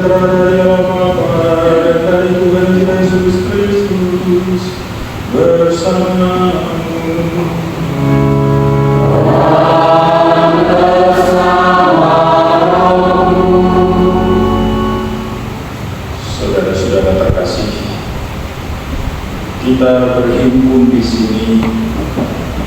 sejahtera dari Allah Bapa dan dari Tuhan kita Yesus Kristus bersamamu. Saudara-saudara terkasih, kita berhimpun di sini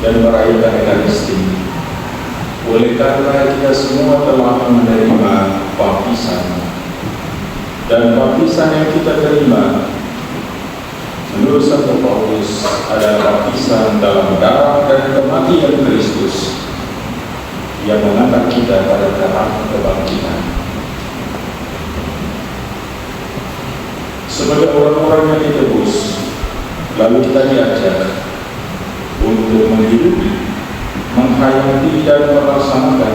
dan merayakan Ekaristi oleh karena kita semua telah menerima baptisan, dan baptisan yang kita terima menurut Santo Paulus adalah baptisan dalam darah dan kematian Kristus yang mengangkat kita pada terang kebangkitan. Sebagai orang-orang yang ditebus, lalu kita diajak untuk menghidupi, menghayati dan melaksanakan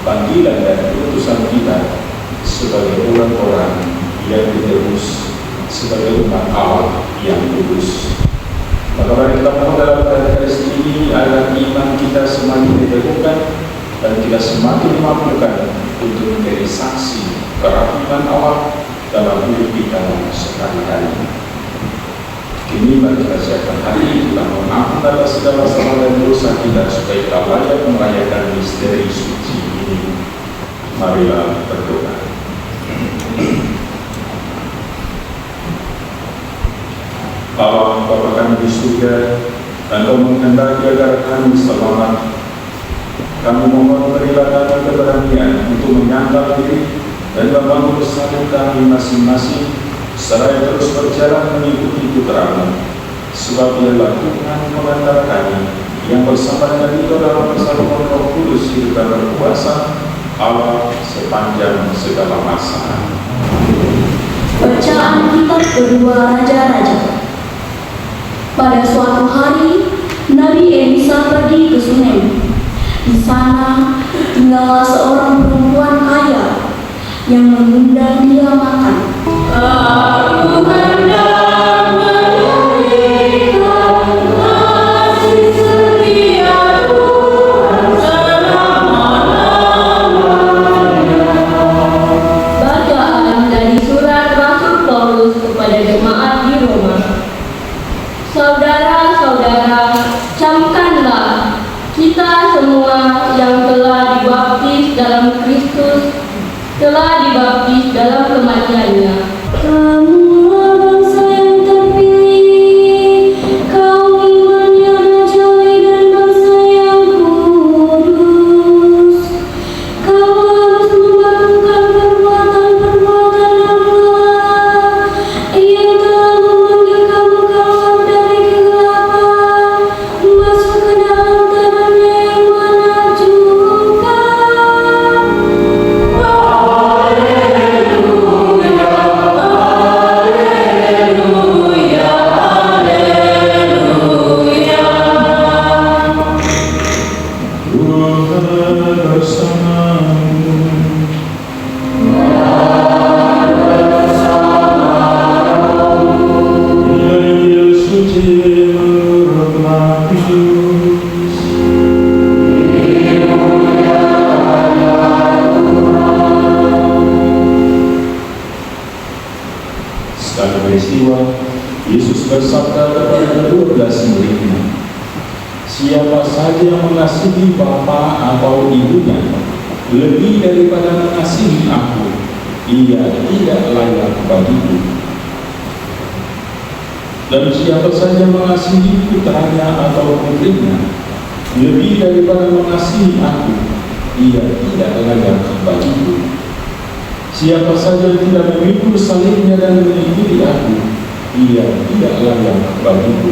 panggilan dan utusan kita sebagai orang-orang yang ditebus, sebagai umat Allah yang kudus. Maka mari kita mohon dalam Ekaristi ini agar iman kita semakin diteguhkan dan kita semakin dimampukan untuk menjadi saksi kerapian Allah dalam hidup kita sehari-hari. Kini mari kita siapkan hari kita mohon ampun atas segala salah dan dosa kita supaya kita layak merayakan misteri suci ini. Marilah berdoa. Allah Bapa kami di surga, Engkau menghendaki agar kami selamat. Kami mohon berilah kami keberanian untuk menyangkal diri dan membangun bersama kami masing-masing, seraya terus berjalan mengikuti putra-Mu, sebab Dialah Tuhan pengantar kami yang bersama dengan Dia dalam persatuan Roh Kudus hidup dan berkuasa Allah sepanjang segala masa. Bacaan Kitab Kedua Raja-Raja. Pada suatu hari, Nabi Elisa pergi ke Sunem. Di sana tinggallah seorang perempuan kaya yang mengundang dia makan. Aku hendak menyanyikan kasih setia Tuhan selama-lamanya. Bacaan dari surat Rasul Paulus kepada jemaat di Roma. Saudara-saudara, camkanlah kita semua yang telah dibaptis dalam Kristus, telah dibaptis dalam kematiannya. Kamulah bangsa yang terpilih, kaum iman yang rajawi dan bangsa yang kudus. Kau harus melakukan perbuatan-perbuatan Allah yang telah memanggil kamu keluar dari kegelapan masuk ke dalam terang-Nya yang menakjubkan. Sekali peristiwa, Yesus bersabda kepada ke-12 murid-Nya, siapa saja yang mengasihi bapa atau ibunya lebih daripada mengasihi Aku, ia tidak layak bagiku. Dan siapa saja mengasihi putranya atau putrinya lebih daripada mengasihi Aku, ia tidak layak bagiku. Siapa saja yang tidak memikul salibnya dan mengikuti Aku, ia tidak layak bagiku.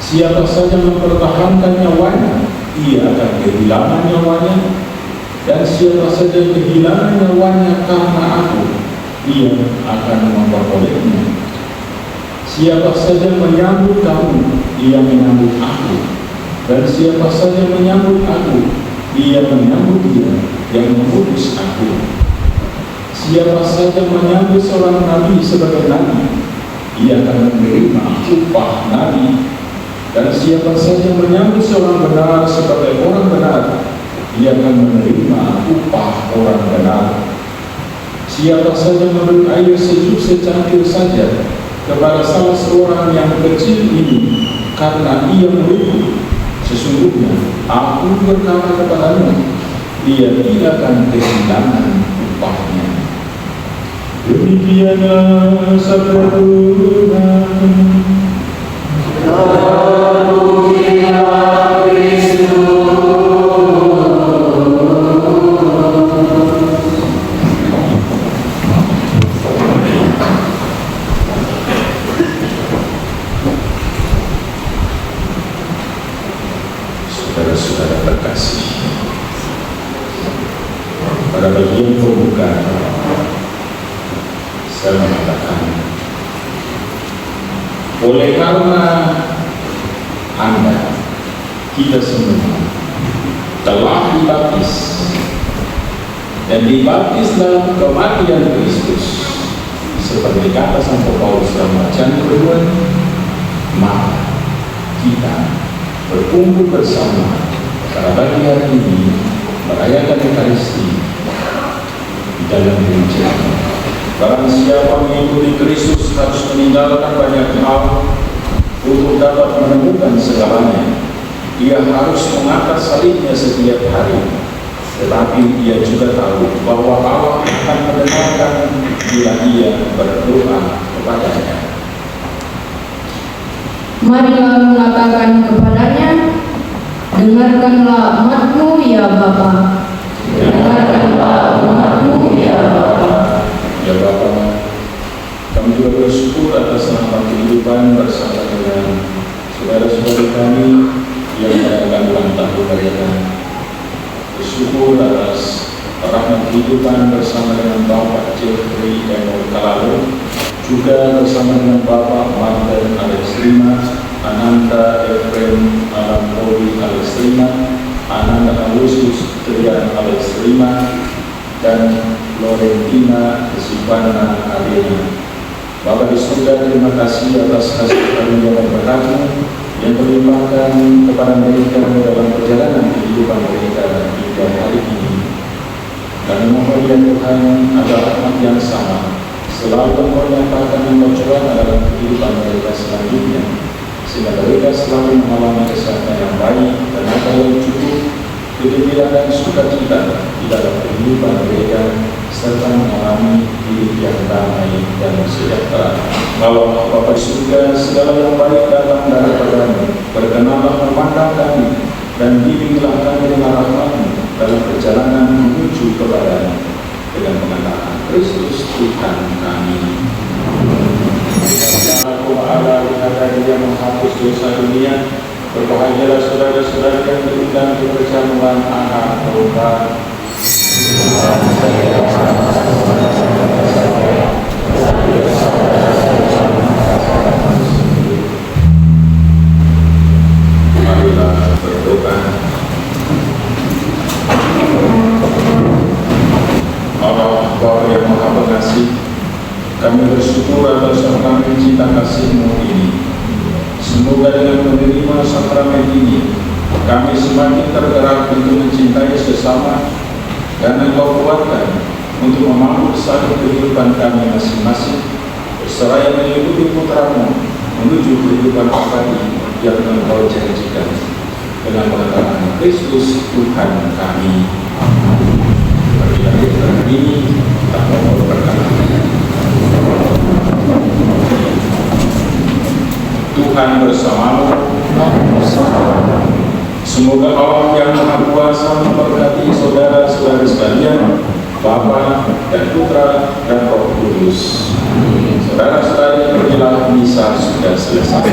Siapa saja mempertahankan nyawanya, ia akan kehilangan nyawanya. Dan siapa saja yang kehilangan nyawanya karena Aku, ia akan memperolehnya. Siapa saja menyambut kamu, ia menyambut Aku. Dan siapa saja menyambut Aku, ia menyambut Dia yang mengutus Aku. Siapa saja menyambut seorang nabi sebagai nabi, ia akan menerima upah nabi. Dan siapa saja menyambut seorang benar sebagai orang benar, ia akan menerima upah orang benar. Siapa saja memberi air sejuk secangkir saja kepada salah seorang yang kecil ini karena ia meluku, sesungguhnya aku berkata kepadamu, dia tidak akan kehilangan upahnya. Demikianlah sabda Tuhan. Saudara-saudara terkasih, pada bagian pembukaan saya mengatakan, oleh karena Anda, kita semua telah dibaptis dan dibaptis dalam kematian Kristus, seperti kata Santo Paulus dalam bacaan kedua, maka kita berkumpul bersama pada pagi hari ini merayakan Ekaristi di dalam gereja. Barang siapa mengikuti Kristus harus meninggalkan banyak hal untuk dapat menemukan segalanya. Ia harus mengangkat salibnya setiap hari, tetapi ia juga tahu bahwa Allah akan mendengarkan bila ia berdoa kepadanya. Marilah mengatakan kepadanya, dengarkanlah umatmu ya Bapa. Dengarkanlah umatmu ya Bapa. Ya Bapa, kami juga bersyukur atas rahmat kehidupan bersama dengan saudara-saudara kami yang merayakan ulang tahun mereka. Bersyukur atas rahmat kehidupan bersama dengan Bapak Jeffrey Emil Kalalo, juga bersama dengan Bapak Martin Alex Rima, Ananda Efrem Alampoli Alex Rima, Ananda Alusus Trian Alex Rima, dan Lorentina Sivana Arena. Bapak di surga, terima kasih atas kasih karunia dan berkatmu yang terlimpahkan kepada mereka dalam perjalanan kehidupan mereka hingga hari ini. Dan mohon ya Tuhan, ada rahmat yang sama selalu menyatakan kecuali dalam kehidupan mereka selanjutnya, sehingga mereka selalu mengalami kesehatan yang baik, tenaga yang cukup, kegembiraan dan sukacita di dalam kehidupan mereka, serta mengalami hidup yang damai dan sejahtera. Allah Bapa di surga, segala yang baik datang daripadamu. Berkenanlah memandang kami dan bimbinglah kami dengan rahmat-Mu dalam perjalanan menuju kepada-Mu, dengan mengatakan Kristus Tuhan kami. Aku Allah yang menghapus dosa dunia. Berbahagialah saudara-saudara yang diundang di perjamuan anak Tuhan. Marilah berdoa. Allah Bapa yang Maha Pengasih, kami bersyukur atas sakramen cinta kasih-Mu ini. Semoga dengan menerima sakramen ini, kami semakin tergerak untuk mencintai sesama dan Engkau kuatkan untuk memanggul satu kehidupan kami masing-masing, seraya mengikuti putra-Mu menuju kehidupan abadi yang Engkau janjikan, dengan mengatakan Kristus Tuhan kami. Bagi ini kita mohon berkat. Tuhan bersamamu. Semoga Allah yang Maha Kuasa memberkati saudara-saudara sekalian, Bapa dan Putra dan Roh Kudus. Saudara-saudari, pergilah, misa sudah selesai.